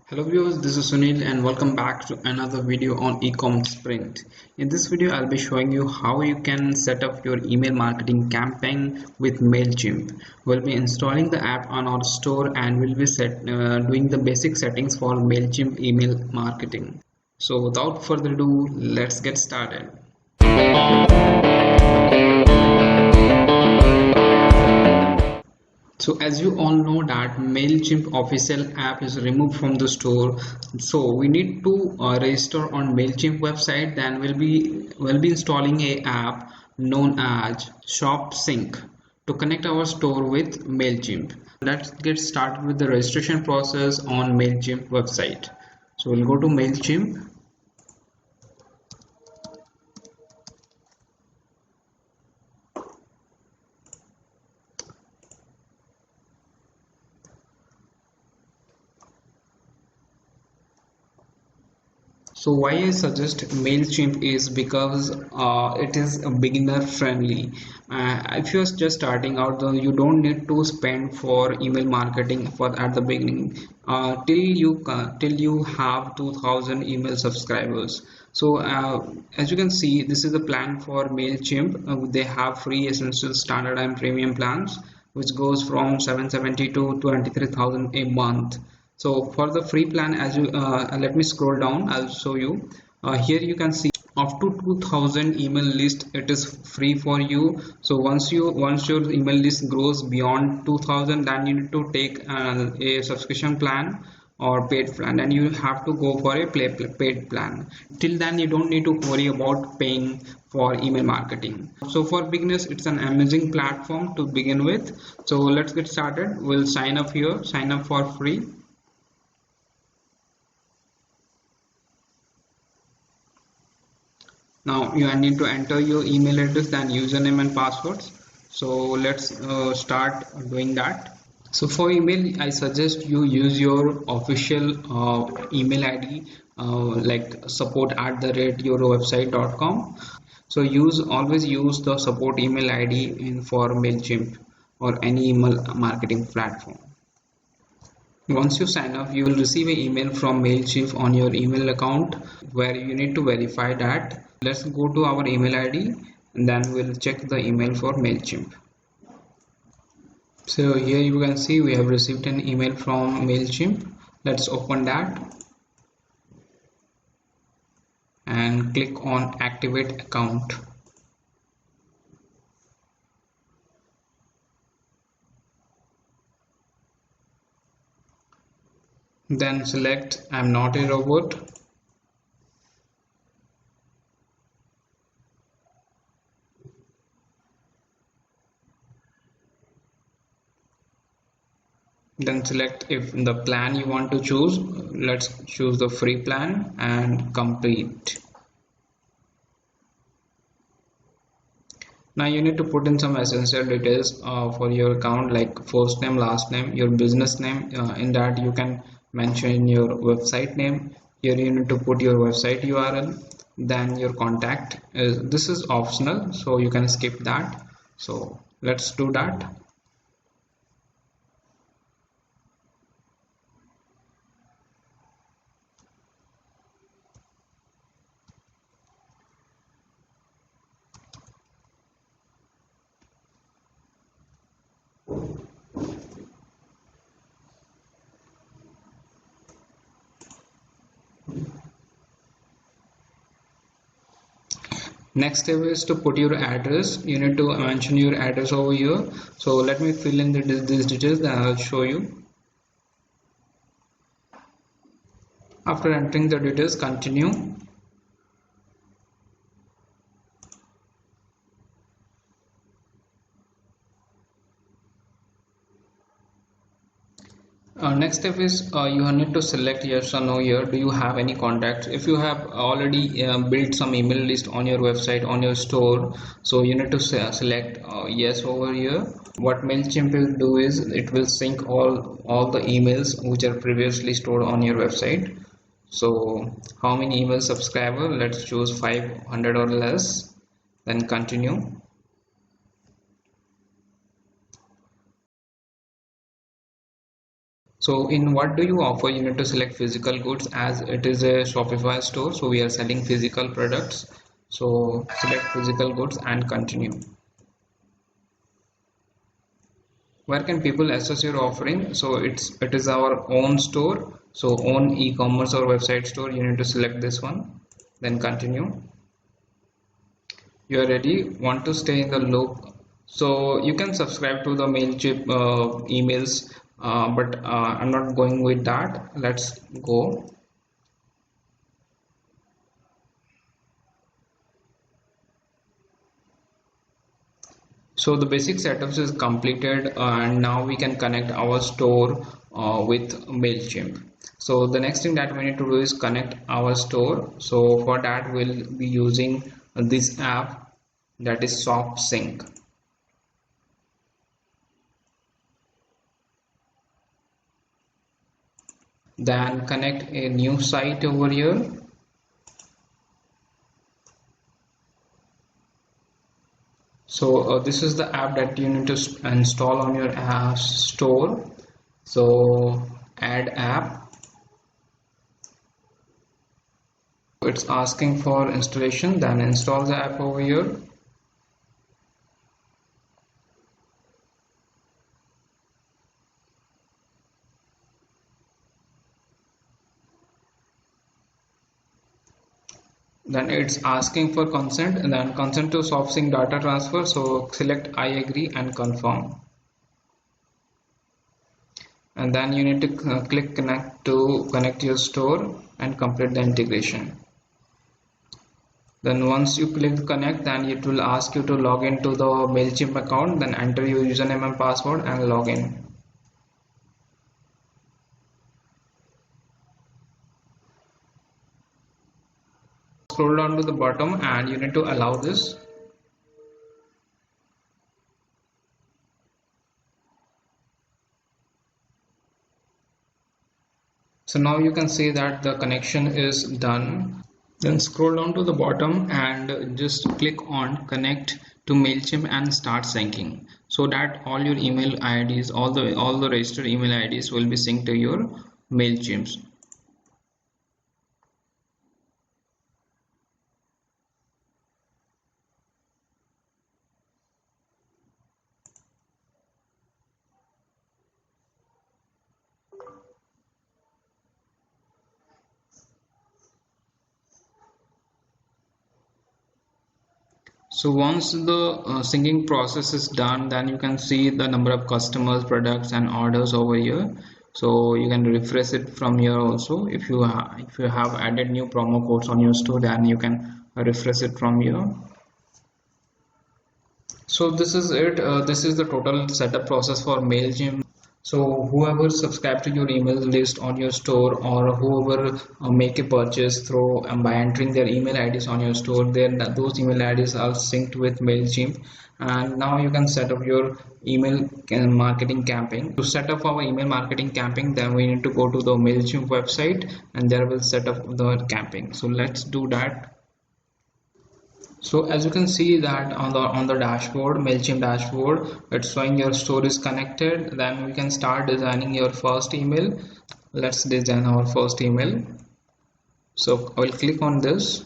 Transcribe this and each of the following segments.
Hello viewers, this is Sunil and welcome back to another video on e-commerce sprint. In this video, I'll be showing you how you can set up your email marketing campaign with MailChimp. We'll be installing the app on our store and we'll be doing the basic settings for MailChimp email marketing. So without further ado, let's get started. So as you all know that MailChimp official app is removed from the store, so we need to register on MailChimp website. Then we'll be installing a app known as ShopSync to connect our store with MailChimp. Let's get started with the registration process on MailChimp website. So we'll go to MailChimp. So why I suggest MailChimp is because it is a beginner friendly. If you're just starting out, though, you don't need to spend for email marketing for at the beginning till you have 2000 email subscribers. So as you can see, this is the plan for MailChimp. They have free, essential, standard and premium plans, which goes from 770 to 23,000 a month. So for the free plan, as you let me scroll down, I'll show you. Here you can see up to 2000 email list, it is free for you. So once your email list grows beyond 2000, then you need to take a subscription plan or paid plan, and you have to go for a paid plan. Till then you don't need to worry about paying for email marketing. So for beginners, it's an amazing platform to begin with. So let's get started. We'll sign up here, sign up for free. Now you need to enter your email address, then username and passwords. So let's start doing that. So for email, I suggest you use your official email ID, like support at the rate yourwebsite.com. So always use the support email ID in for MailChimp or any email marketing platform. Once you sign up, you will receive an email from MailChimp on your email account where you need to verify that. Let's go to our email ID and then we'll check the email for MailChimp. So here you can see we have received an email from MailChimp. Let's open that and click on activate account. Then select I'm not a robot. Then select if the plan you want to choose. Let's choose the free plan and complete. Now you need to put in some essential details for your account, like first name, last name, your business name. In that you can mention your website name. Here you need to put your website URL, then your contact. This is optional, so you can skip that. So let's do that. Next step is to put your address. You need to mention your address over here. So let me fill in these details, then I'll show you. After entering the details, continue. Next step is you need to select yes or no here. Do you have any contacts? If you have already built some email list on your website, on your store, so you need to select yes over here. What MailChimp will do is it will sync all the emails which are previously stored on your website. So how many email subscriber? Let's choose 500 or less. Then continue. So in what do you offer, you need to select physical goods, as it is a Shopify store, so we are selling physical products. So select physical goods and continue. Where can people access your offering? So it is our own store, so own e-commerce or website store. You need to select this one, then continue. You are ready. Want to stay in the loop, so you can subscribe to the Mailchimp emails, but I'm not going with that. Let's go. So the basic setups is completed, and now we can connect our store with Mailchimp. So the next thing that we need to do is connect our store. So for that we'll be using this app, that is ShopSync. Then connect a new site over here. So this is the app that you need to install on your app store. So add app. It's asking for installation, then install the app over here. Then it's asking for consent, and then consent to ShopSync data transfer. So select I agree and confirm. And then you need to click connect to connect your store and complete the integration. Then once you click connect, then it will ask you to log into the Mailchimp account, then enter your username and password and log in. Scroll down to the bottom and you need to allow this. So now you can see that the connection is done. Then scroll down to the bottom and just click on connect to Mailchimp and start syncing, so that all your email IDs, all the registered email IDs will be synced to your Mailchimps. So once the syncing process is done, then you can see the number of customers, products and orders over here. So you can refresh it from here also. If you have added new promo codes on your store, then you can refresh it from here. So this is it. This is the total setup process for Mailchimp. So whoever subscribe to your email list on your store, or whoever make a purchase through by entering their email IDs on your store, then those email IDs are synced with Mailchimp. And now you can set up your email marketing campaign. To set up our email marketing campaign, then we need to go to the Mailchimp website and there will set up the campaign. So let's do that. So as you can see that on the dashboard, Mailchimp dashboard, it's showing your store is connected. Then we can start designing your first email. Let's design our first email. So I will click on this.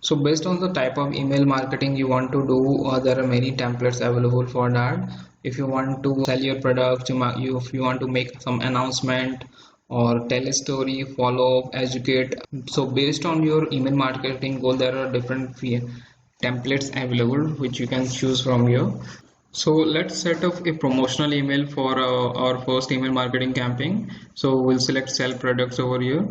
So based on the type of email marketing you want to do, there are many templates available for that. If you want to sell your product, if you want to make some announcement or tell a story, follow up, educate. So based on your email marketing goal, there are different templates available which you can choose from here. So let's set up a promotional email for our first email marketing campaign. So we'll select sell products over here.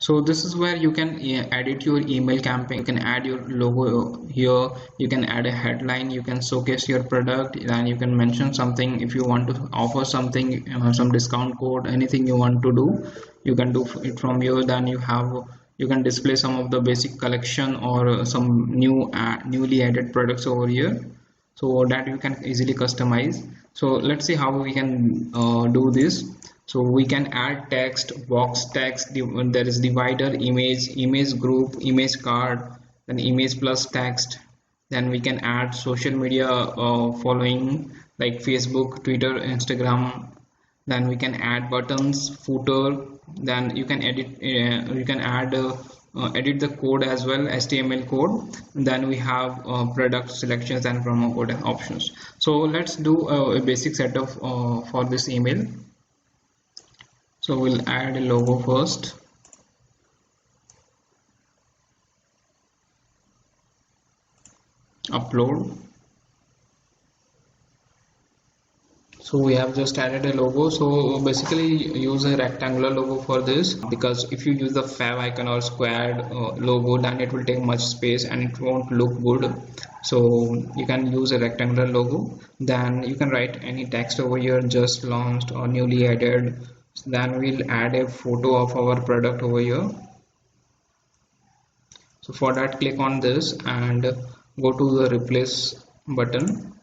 So this is where you can edit your email campaign. You can add your logo here, you can add a headline, you can showcase your product, and you can mention something. If you want to offer something, some discount code, anything you want to do, you can do it from here. Then you have You can display some of the basic collection or some newly added products over here, so that you can easily customize. So let's see how we can do this. So we can add text, box text, there is divider, image group, image card, then image plus text. Then we can add social media following like Facebook, Twitter, Instagram. Then we can add buttons, footer. Then you can you can add edit the code as well, HTML code. Then we have product selections and promo code and options. So let's do a basic setup for this email. So we'll add a logo first. Upload. So we have just added a logo. So basically use a rectangular logo for this, because if you use the favicon or squared logo, then it will take much space and it won't look good. So you can use a rectangular logo. Then you can write any text over here, just launched or newly added. Then we'll add a photo of our product over here. So for that, click on this and go to the replace button.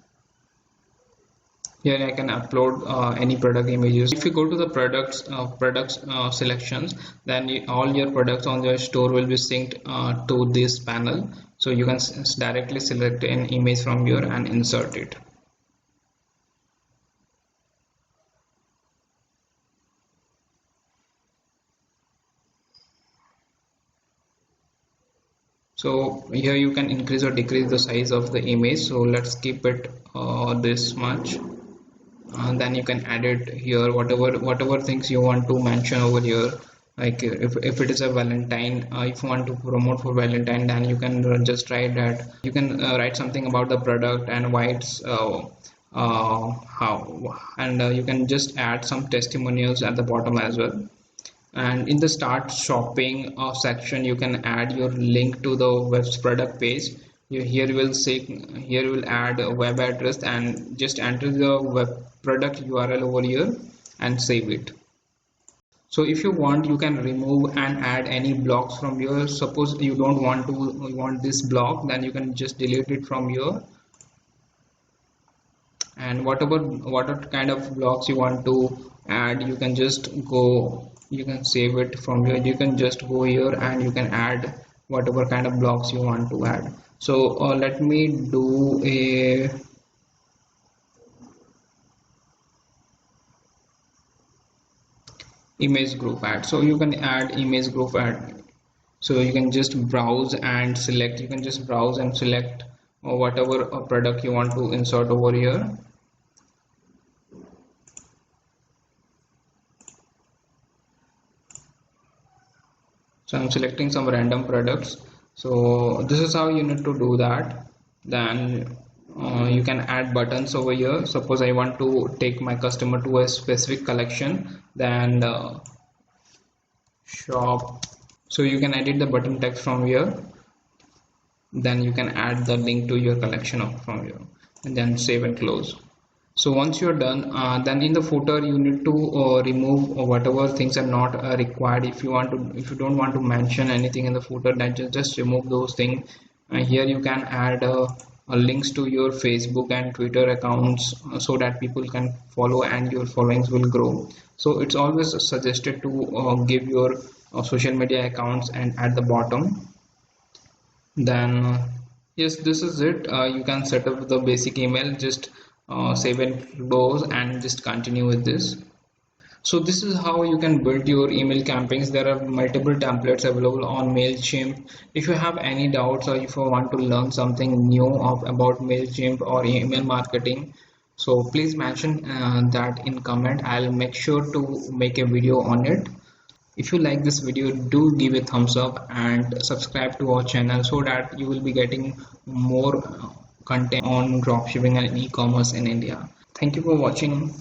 Here I can upload any product images. If you go to the products selections, then all your products on your store will be synced to this panel. So you can directly select an image from here and insert it. So here you can increase or decrease the size of the image. So let's keep it this much. And then you can add it here, whatever things you want to mention over here. Like if it is a Valentine, if you want to promote for Valentine, then you can just write that. You can write something about the product and why it's how, and you can just add some testimonials at the bottom as well. And in the start shopping section, you can add your link to the web's product page. Here you will add a web address and just enter the web product URL over here and save it. So if you want, you can remove and add any blocks from here. Suppose you don't want you want this block, then you can just delete it from here. And whatever kind of blocks you want to add, you can just go, you can save it from here. You can just go here and you can add whatever kind of blocks you want to add. So let me do a image group add. So you can add image group add. So you can just browse and select. You can just browse and select whatever product you want to insert over here. So I'm selecting some random products. So this is how you need to do that. Then you can add buttons over here. Suppose I want to take my customer to a specific collection, then shop. So you can edit the button text from here. Then you can add the link to your collection from here, and then save and close. So once you're done, then in the footer you need to remove whatever things are not required. If you don't want to mention anything in the footer, then just remove those things. Here you can add links to your Facebook and Twitter accounts so that people can follow and your followings will grow. So it's always suggested to give your social media accounts and at the bottom. Then yes, this is it. You can set up the basic email, just save and close and just continue with this. So this is how you can build your email campaigns. There are multiple templates available on MailChimp. If you have any doubts or if you want to learn something new about MailChimp or email marketing, so please mention that in comment. I'll make sure to make a video on it. If you like this video, do give a thumbs up and subscribe to our channel so that you will be getting more content on dropshipping and e-commerce in India. Thank you for watching.